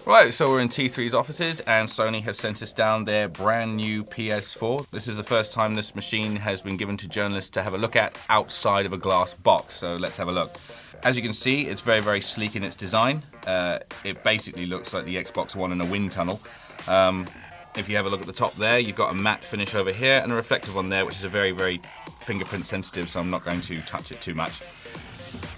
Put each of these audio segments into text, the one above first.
Right, so we're in T3's offices and Sony has sent us down their brand new PS4. This is the first time this machine has been given to journalists to have a look at outside of a glass box, so let's have a look. As you can see, it's very, very sleek in its design. It basically looks like the Xbox One in a wind tunnel. If you have a look at the top there, you've got a matte finish over here and a reflective one there, which is a very, very fingerprint sensitive, so I'm not going to touch it too much.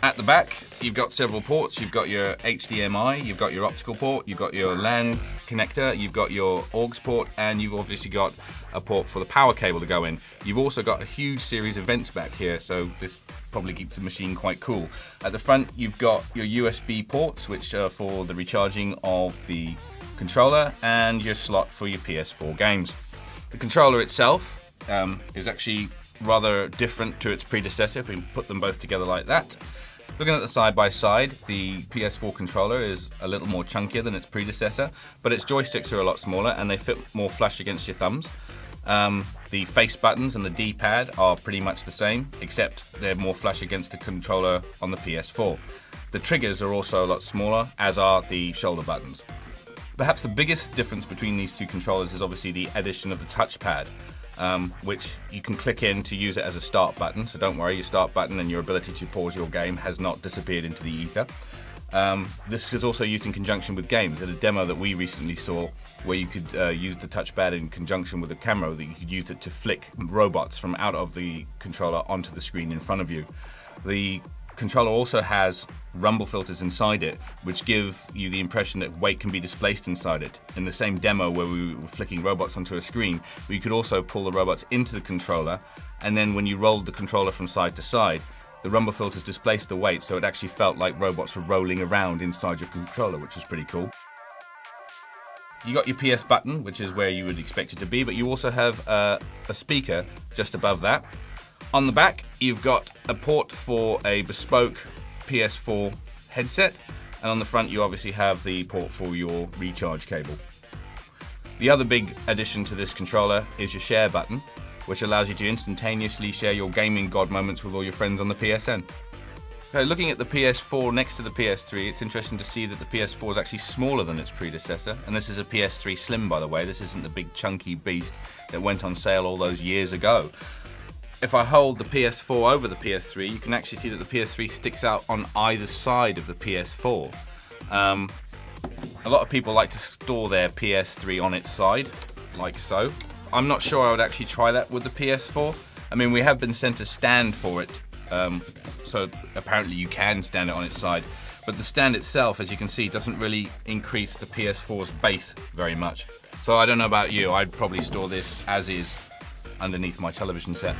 At the back, you've got several ports. You've got your HDMI, you've got your optical port, you've got your LAN connector, you've got your aux port, and you've obviously got a port for the power cable to go in. You've also got a huge series of vents back here, so this probably keeps the machine quite cool. At the front, you've got your USB ports, which are for the recharging of the controller, and your slot for your PS4 games. The controller itself is actually rather different to its predecessor if we put them both together like that. Looking at the side-by-side, the PS4 controller is a little more chunkier than its predecessor, but its joysticks are a lot smaller and they fit more flush against your thumbs. The face buttons and the D-pad are pretty much the same, except they're more flush against the controller on the PS4. The triggers are also a lot smaller, as are the shoulder buttons. Perhaps the biggest difference between these two controllers is obviously the addition of the touchpad, which you can click in to use it as a start button, so don't worry, your start button and your ability to pause your game has not disappeared into the ether. This is also used in conjunction with games. At a demo that we recently saw where you could use the touchpad in conjunction with a camera, that you could use it to flick robots from out of the controller onto the screen in front of you. The controller also has rumble filters inside it, which give you the impression that weight can be displaced inside it. In the same demo where we were flicking robots onto a screen, we could also pull the robots into the controller, and then when you rolled the controller from side to side, the rumble filters displaced the weight, so it actually felt like robots were rolling around inside your controller, which was pretty cool. You got your PS button, which is where you would expect it to be, but you also have a speaker just above that. On the back, you've got a port for a bespoke PS4 headset, and on the front you obviously have the port for your recharge cable. The other big addition to this controller is your share button, which allows you to instantaneously share your gaming god moments with all your friends on the PSN. Okay, looking at the PS4 next to the PS3, it's interesting to see that the PS4 is actually smaller than its predecessor, and this is a PS3 Slim, by the way. This isn't the big chunky beast that went on sale all those years ago. If I hold the PS4 over the PS3, you can actually see that the PS3 sticks out on either side of the PS4. A lot of people like to store their PS3 on its side, like so. I'm not sure I would actually try that with the PS4. I mean, we have been sent a stand for it, so apparently you can stand it on its side. But the stand itself, as you can see, doesn't really increase the PS4's base very much. So I don't know about you, I'd probably store this as is underneath my television set.